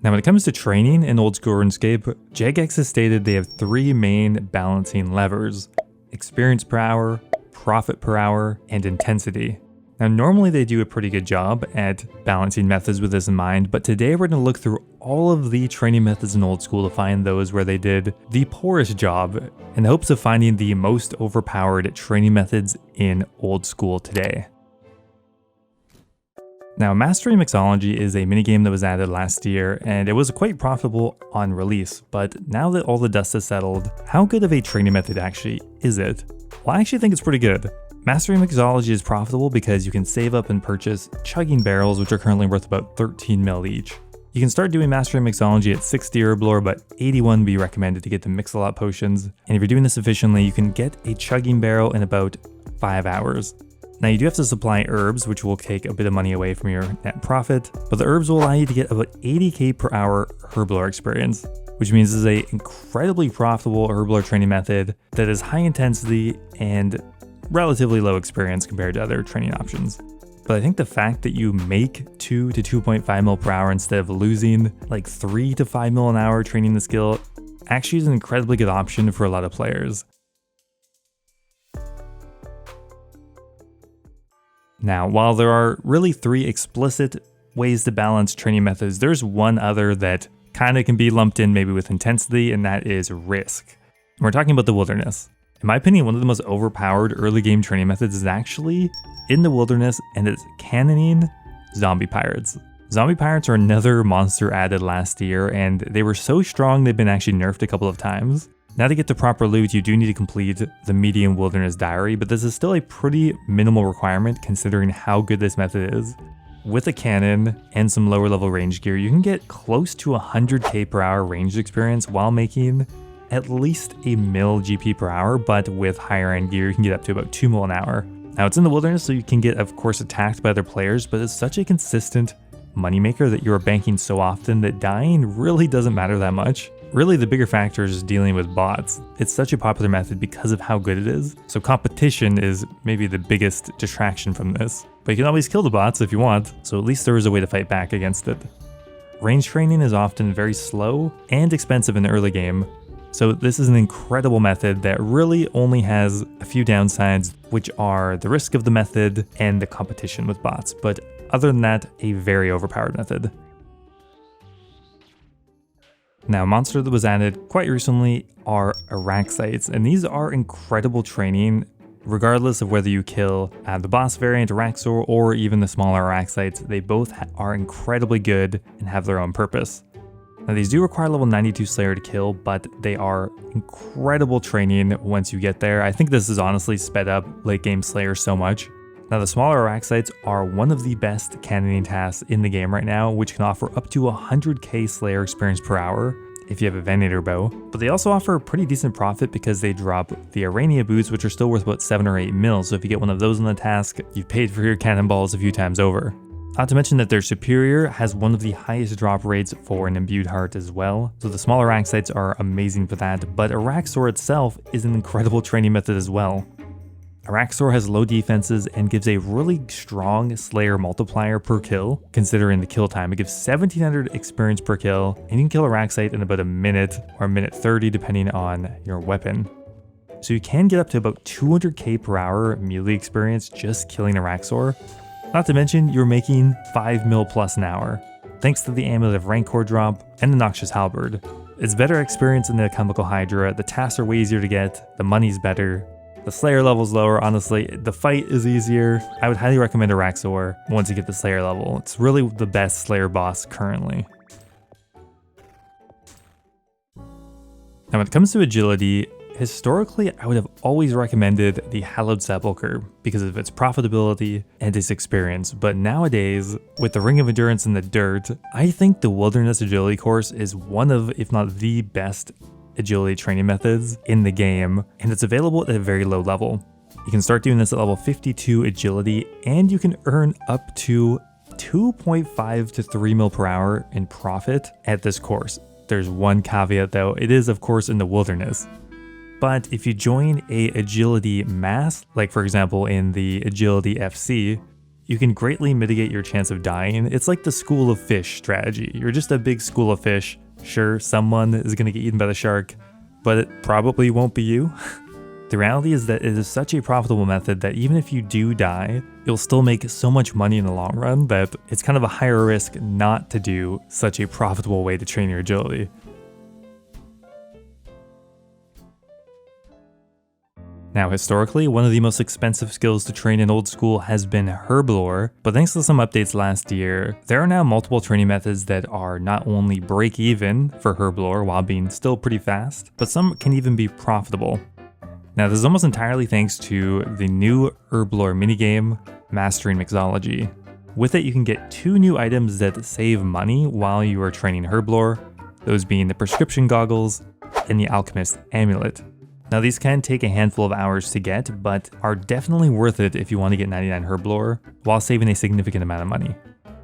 Now when it comes to training in Oldschool Runescape, Jagex has stated they have 3 main balancing levers: experience per hour, profit per hour, and intensity. Now normally they do a pretty good job at balancing methods with this in mind, but today we're going to look through all of the training methods in Oldschool to find those where they did the poorest job in the hopes of finding the most overpowered training methods in Oldschool today. Now, Mastering Mixology is a minigame that was added last year, and it was quite profitable on release, but now that all the dust has settled, how good of a training method actually is it? Well, I actually think it's pretty good. Mastering Mixology is profitable because you can save up and purchase chugging barrels, which are currently worth about 13 mil each. You can start doing Mastering Mixology at 60 Herblore, but 81 would be recommended to get the Mix-a-Lot potions, and if you're doing this efficiently, you can get a chugging barrel in about 5 hours. Now you do have to supply herbs, which will take a bit of money away from your net profit, but the herbs will allow you to get about 80k per hour Herblore experience, which means this is an incredibly profitable Herblore training method that is high intensity and relatively low experience compared to other training options. But I think the fact that you make 2 to 2.5 mil per hour instead of losing like 3 to 5 mil an hour training the skill actually is an incredibly good option for a lot of players. Now, while there are really 3 explicit ways to balance training methods, there's one other that kind of can be lumped in maybe with intensity, and that is risk. And we're talking about the wilderness. In my opinion, one of the most overpowered early game training methods is actually in the wilderness, and it's cannoning zombie pirates. Zombie pirates are another monster added last year, and they were so strong they've been actually nerfed a couple of times. Now to get to proper loot, you do need to complete the medium wilderness diary, but this is still a pretty minimal requirement considering how good this method is. With a cannon and some lower level range gear, you can get close to 100k per hour range experience while making at least a mil GP per hour, but with higher end gear, you can get up to about 2 mil an hour. Now it's in the wilderness, so you can get, of course, attacked by other players, but it's such a consistent moneymaker that you are banking so often that dying really doesn't matter that much. Really, the bigger factor is just dealing with bots. It's such a popular method because of how good it is, so competition is maybe the biggest distraction from this. But you can always kill the bots if you want, so at least there is a way to fight back against it. Range training is often very slow and expensive in the early game, so this is an incredible method that really only has a few downsides, which are the risk of the method and the competition with bots, but other than that, a very overpowered method. Now, a monster that was added quite recently are Araxites, and these are incredible training regardless of whether you kill the boss variant Araxor or even the smaller Araxites. They both are incredibly good and have their own purpose. Now, these do require level 92 Slayer to kill, but they are incredible training once you get there. I think this is honestly sped up late game Slayer so much. Now, the smaller Araxites are one of the best cannoning tasks in the game right now, which can offer up to 100k Slayer experience per hour if you have a Venator bow. But they also offer a pretty decent profit because they drop the Arania boots, which are still worth about 7 or 8 mil, so if you get one of those on the task, you've paid for your cannonballs a few times over. Not to mention that their superior has one of the highest drop rates for an imbued heart as well, so the smaller Araxites are amazing for that, but Araxor itself is an incredible training method as well. Araxor has low defenses and gives a really strong Slayer multiplier per kill, considering the kill time. It gives 1700 experience per kill, and you can kill Araxite in about a minute or a minute 30 depending on your weapon. So you can get up to about 200k per hour melee experience just killing Araxor. Not to mention, you're making 5 mil plus an hour, thanks to the Amulet of Rancor drop and the Noxious Halberd. It's better experience than the Chemical Hydra, the tasks are way easier to get, the money's better. The Slayer level's lower, honestly, the fight is easier. I would highly recommend Araxor once you get the Slayer level. It's really the best Slayer boss currently. Now when it comes to agility, historically I would have always recommended the Hallowed Sepulchre because of its profitability and its experience, but nowadays, with the Ring of Endurance in the dirt, I think the Wilderness Agility course is one of, if not the best, agility training methods in the game, and it's available at a very low level. You can start doing this at level 52 agility, and you can earn up to 2.5 to 3 mil per hour in profit at this course. There's one caveat though, it is of course in the wilderness. But if you join a agility mass, like for example in the agility FC, you can greatly mitigate your chance of dying. It's like the school of fish strategy. You're just a big school of fish. Sure, someone is going to get eaten by the shark, but it probably won't be you. The reality is that it is such a profitable method that even if you do die, you'll still make so much money in the long run that it's kind of a higher risk not to do such a profitable way to train your agility. Now, historically, one of the most expensive skills to train in old school has been Herblore, but thanks to some updates last year, there are now multiple training methods that are not only break even for Herblore while being still pretty fast, but some can even be profitable. Now, this is almost entirely thanks to the new Herblore minigame, Mastering Mixology. With it, you can get 2 new items that save money while you are training Herblore, those being the prescription goggles and the alchemist amulet. Now, these can take a handful of hours to get, but are definitely worth it if you want to get 99 Herblore while saving a significant amount of money.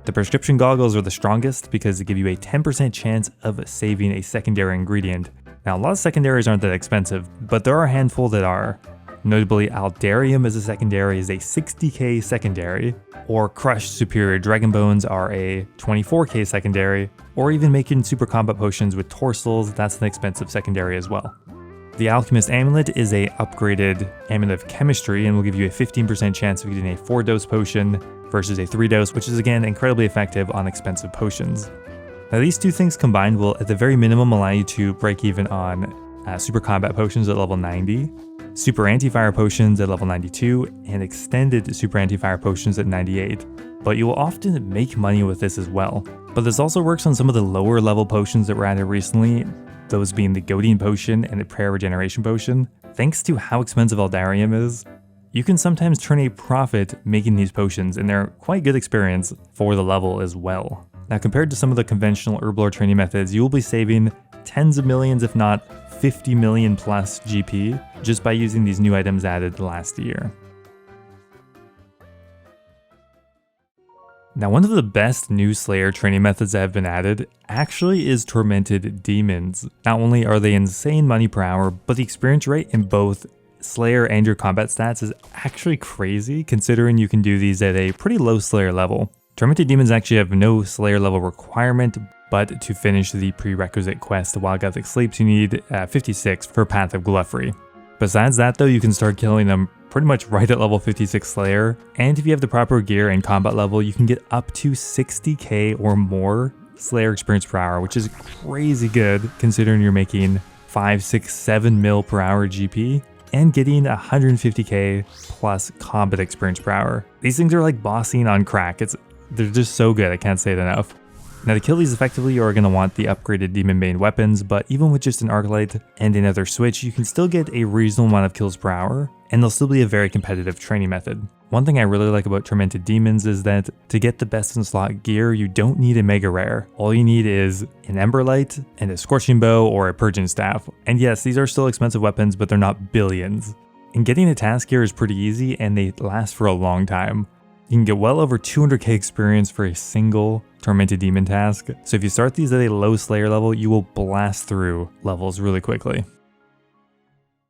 The prescription goggles are the strongest because they give you a 10% chance of saving a secondary ingredient. Now, a lot of secondaries aren't that expensive, but there are a handful that are. Notably, Aldarium as a secondary is a 60k secondary, or Crushed Superior Dragon Bones are a 24k secondary, or even making super combat potions with Torsals, that's an expensive secondary as well. The Alchemist Amulet is a upgraded Amulet of Chemistry and will give you a 15% chance of getting a 4-dose potion versus a 3-dose, which is again incredibly effective on expensive potions. Now, these 2 things combined will at the very minimum allow you to break even on super combat potions at level 90, super anti-fire potions at level 92, and extended super anti-fire potions at 98. But you will often make money with this as well. But this also works on some of the lower level potions that were added recently, those being the Goading Potion and the Prayer Regeneration Potion. Thanks to how expensive Aldarium is, you can sometimes turn a profit making these potions, and they're quite good experience for the level as well. Now, compared to some of the conventional Herblore training methods, you will be saving tens of millions, if not 50 million plus GP, just by using these new items added last year. Now, one of the best new Slayer training methods that have been added actually is Tormented Demons. Not only are they insane money per hour, but the experience rate in both Slayer and your combat stats is actually crazy, considering you can do these at a pretty low Slayer level. Tormented Demons actually have no Slayer level requirement, but to finish the prerequisite quest, Wild Gothic Sleeps, you need 56 for Path of Gluffrey. Besides that though, you can start killing them pretty much right at level 56 Slayer, and if you have the proper gear and combat level, you can get up to 60k or more Slayer experience per hour, which is crazy good considering you're making 5, 6, 7 mil per hour GP and getting 150k plus combat experience per hour. These things are like bossing on crack. They're just so good, I can't say it enough. Now, to kill these effectively, you're going to want the upgraded Demon Bane weapons, but even with just an Arclight and another switch, you can still get a reasonable amount of kills per hour, and they'll still be a very competitive training method. One thing I really like about Tormented Demons is that to get the best in slot gear, you don't need a mega rare. All you need is an Emberlight and a Scorching Bow or a Purging Staff. And yes, these are still expensive weapons, but they're not billions. And getting a task gear is pretty easy, and they last for a long time. You can get well over 200k experience for a single Tormented Demon task, so if you start these at a low Slayer level, you will blast through levels really quickly.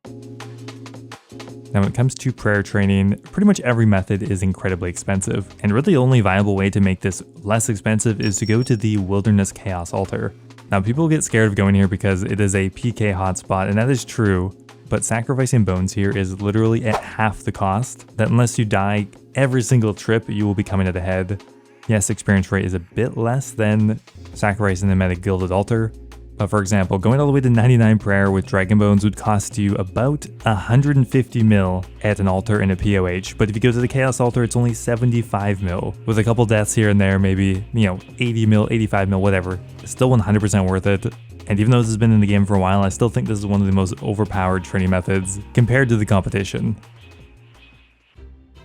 Now, when it comes to prayer training, pretty much every method is incredibly expensive, and really the only viable way to make this less expensive is to go to the Wilderness Chaos Altar. Now, people get scared of going here because it is a PK hotspot, and that is true, but sacrificing bones here is literally at half the cost, that unless you die every single trip, you will be coming out ahead. Yes, experience rate is a bit less than sacrificing them at a gilded altar, but for example, going all the way to 99 prayer with Dragon Bones would cost you about 150 mil at an altar in a POH, but if you go to the Chaos Altar, it's only 75 mil. With a couple deaths here and there, maybe, 80 mil, 85 mil, whatever. It's still 100% worth it. And even though this has been in the game for a while, I still think this is one of the most overpowered training methods compared to the competition.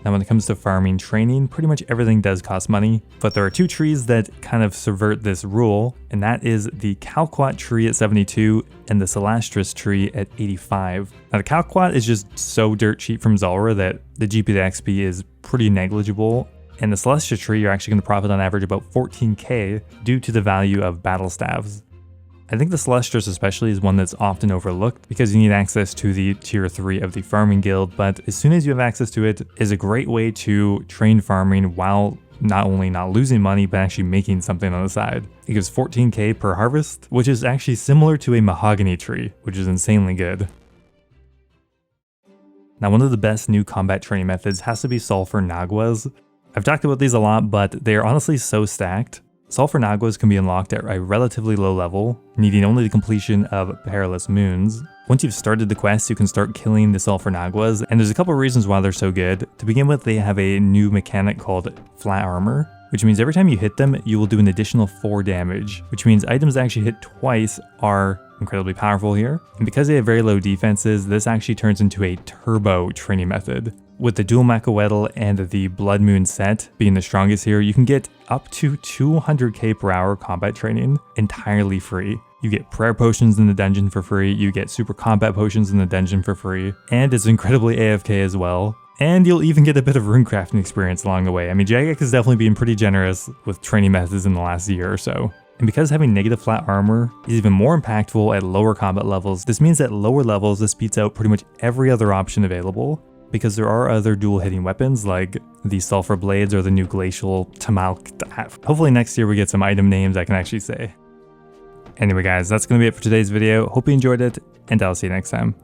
Now, when it comes to farming training, pretty much everything does cost money, but there are 2 trees that kind of subvert this rule, and that is the Calquat tree at 72 and the Celastris tree at 85. Now, the Calquat is just so dirt cheap from Zulrah that the GP to XP is pretty negligible, and the Celastris tree, you're actually going to profit on average about 14k due to the value of battle staves. I think the Celestials especially is one that's often overlooked because you need access to the tier 3 of the farming guild, but as soon as you have access to it, is a great way to train farming while not only not losing money, but actually making something on the side. It gives 14k per harvest, which is actually similar to a mahogany tree, which is insanely good. Now, one of the best new combat training methods has to be Sulfur Naguas. I've talked about these a lot, but they are honestly so stacked. Sulfur Naguas can be unlocked at a relatively low level, needing only the completion of Perilous Moons. Once you've started the quest, you can start killing the Sulfur Naguas, and there's a couple reasons why they're so good. To begin with, they have a new mechanic called Flat Armor, which means every time you hit them, you will do an additional 4 damage, which means items that actually hit twice are incredibly powerful here. And because they have very low defenses, this actually turns into a turbo training method. With the dual Macoetl and the Blood Moon set being the strongest here, you can get up to 200k per hour combat training entirely free. You get prayer potions in the dungeon for free, you get super combat potions in the dungeon for free, and it's incredibly AFK as well. And you'll even get a bit of runecrafting experience along the way. I mean, Jagex has definitely been pretty generous with training methods in the last year or so. And because having negative flat armor is even more impactful at lower combat levels, this means at lower levels this beats out pretty much every other option available, because there are other dual hitting weapons like the Sulfur Blades or the new Glacial Tamalk. Hopefully next year we get some item names I can actually say. Anyway guys, that's going to be it for today's video. Hope you enjoyed it, and I'll see you next time.